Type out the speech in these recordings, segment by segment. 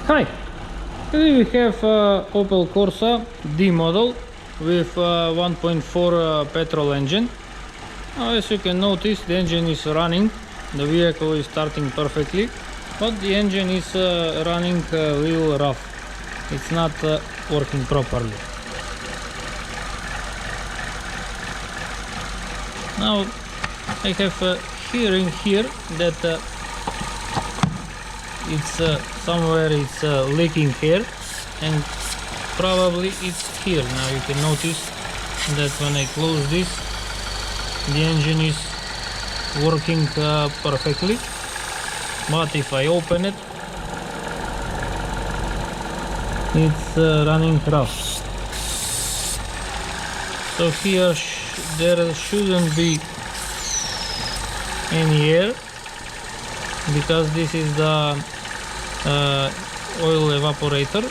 Hi, here we have Opel Corsa D model with 1.4 petrol engine. As you can notice, the engine is running, the vehicle is starting perfectly, but the engine is running a little rough. It's not working properly. Now I have a hearing here that it's somewhere it's leaking here, and probably it's here. Now you can notice that when I close this, the engine is working perfectly, but if I open it, it's running rough. So here there shouldn't be any air, because this is the oil evaporator.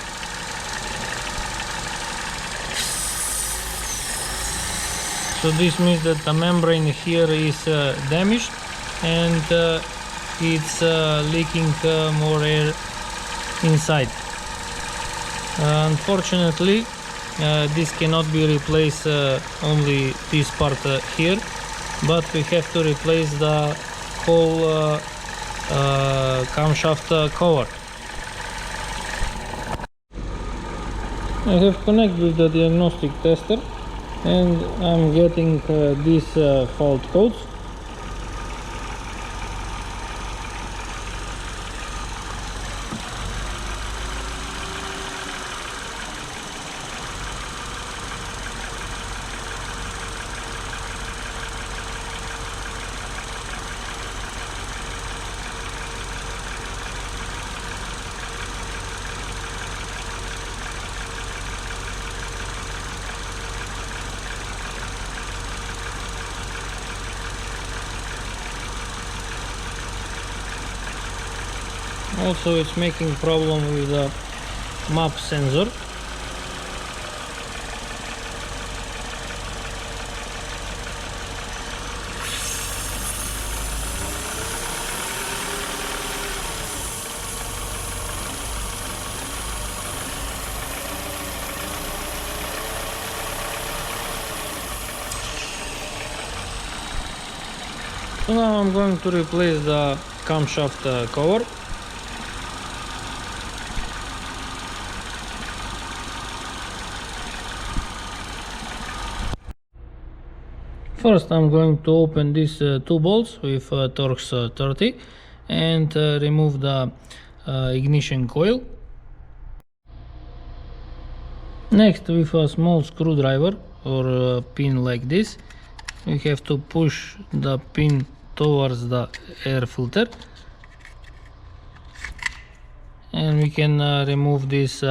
So this means that the membrane here is damaged, and it's leaking more air inside. Unfortunately, this cannot be replaced, only this part here, but we have to replace the whole camshaft cover. I have connected with the diagnostic tester, and I'm getting these fault codes. Also, it's making problem with the map sensor. So now I'm going to replace the camshaft cover. First, I'm going to open these two bolts with Torx 30 and remove the ignition coil. Next, with a small screwdriver or a pin like this, we have to push the pin towards the air filter, and we can remove this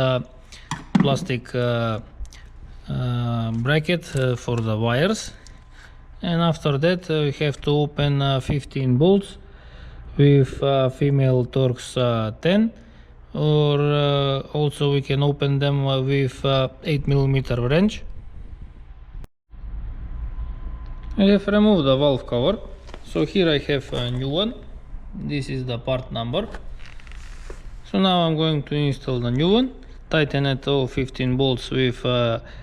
plastic bracket for the wires. And after that, we have to open 15 bolts with female Torx 10, or also we can open them with 8mm wrench. I have removed the valve cover, so here I have a new one. This is the part number. So now I'm going to install the new one. Tighten it all 15 bolts with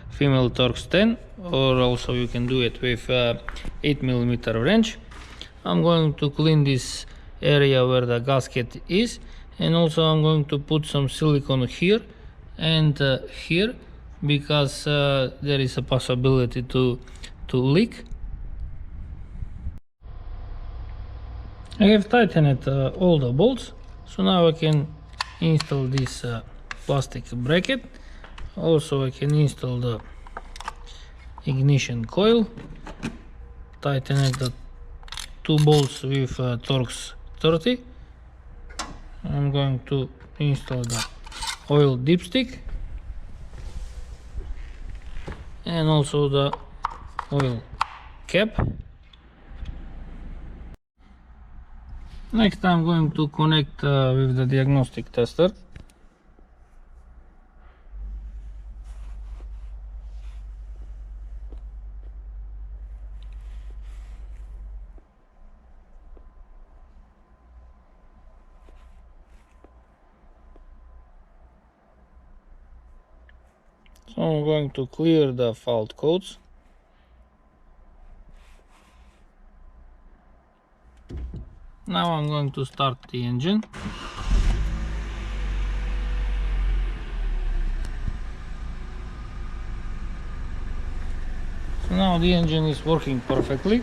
female Torx 10, or also you can do it with 8mm wrench. I'm going to clean this area where the gasket is, and also I'm going to put some silicone here and here, because there is a possibility to leak. I have tightened all the bolts, so now I can install this plastic bracket. Also I can install the ignition coil, tighten the two bolts with Torx 30. I'm going to install the oil dipstick and also the oil cap. Next, I'm going to connect with the diagnostic tester. So I'm going to clear the fault codes. Now I'm going to start the engine. So now the engine is working perfectly.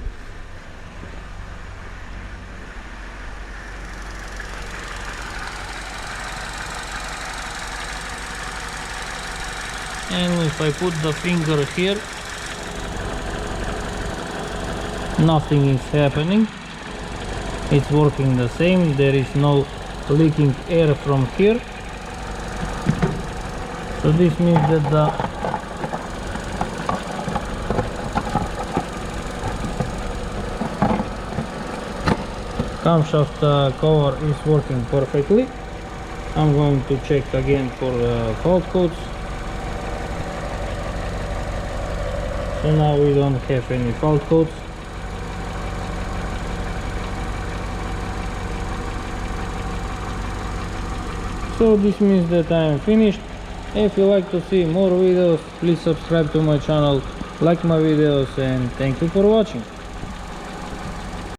And if I put the finger here, nothing is happening. It's working the same. There is no leaking air from here. So this means that the camshaft cover is working perfectly. I'm going to check again for fault codes. So now we don't have any fault codes. So this means that I am finished. If you like to see more videos, please subscribe to my channel, like my videos, and thank you for watching.